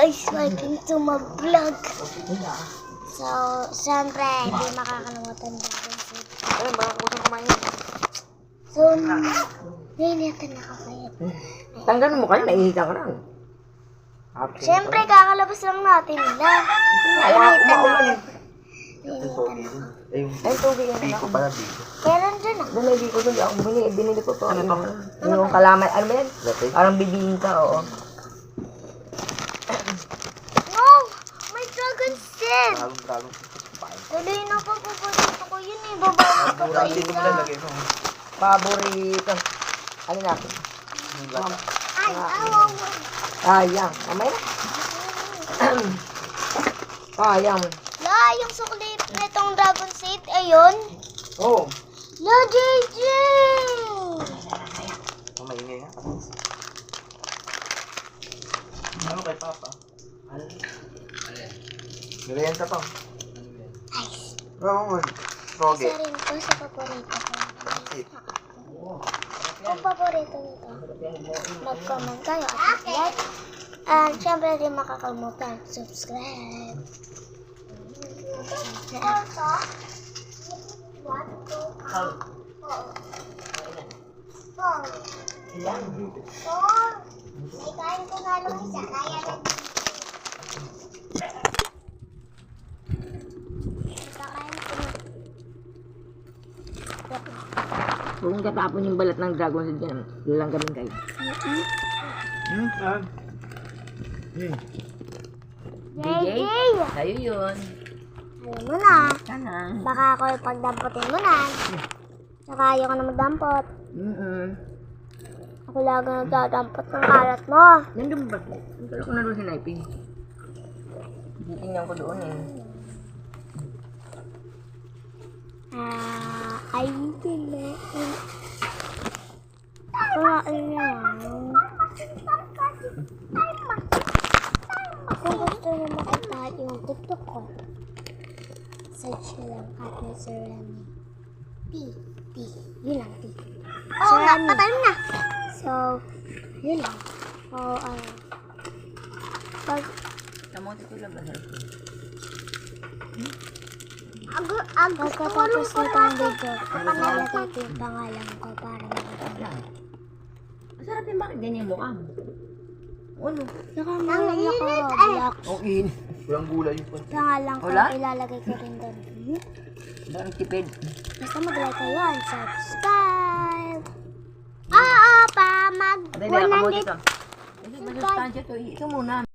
guys, welcome to my vlog. So, siyempre, hindi makakalimutan natin si... Ayun, baka kusang kumain. So, nainatan na kakayat. Tanggalin mo kayo, naihitan ka lang. Siyempre, kakalabas lang natin nila. Nainitan na ako. Nainitan na ako. Ay, tubig yan ako. Meron dyan ah. Doon, hindi ko doon. Ako binili ko to. Yung kalamay, ano ba yan? Parang bibingka, oo. No! May dragon seed! Dali na pa, paborito ko yun eh. Babawag ko pa isa. Paborito. Alin natin? Ay, awaw. Sayang. Mamay na. Sayang. La, yung sukli nitong dragon seed, ayun. Oo. La, JJ! Maingay nga. Ano kay Papa? Ano? Merienda pa. Ice. Oo, Roge. Isa rin ko sa paborito ko. Kung paborito nito, mag-comment kayo at like. And syempre din makakalimutan, subscribe. Kain ko nga lang isa, kaya na. Kakain ko na. Kung katapon yung balat ng dragon seed yan, lang gamin kayo. JJ! Sa'yo yun. Alam mo na. Sana. Baka ako ipagdampotin mo na. Saka ayaw ka na magdampot. Ako lagi nagdadampot ng kalat mo. Nandun ba? Nandun ko na doon siniping. Titingnan ko doon eh. Ay, hindi. Kumain na lang. Kung gusto nyo makita yung TikTok ko, search nyo lang Katniss Remy. P. Yun lang, P. Oo nga, patay mo na. So, yun lang. Kamote ko lang ba? Pagkatapos nitong video, panalagay ko yung pangalan ko para makita. Masarap yung bakit ganyan yung mukha mo? Ano? Saka meron ako Roblox. Okay. Walang gulay yung pan. Pangalan ko, Wala? ilalagay ko rin doon. Parang tipid. Basta mag-like kayo and subscribe. Pa, Hindi, kamote 100. ka. Hindi, masustansya to. Ikaw muna.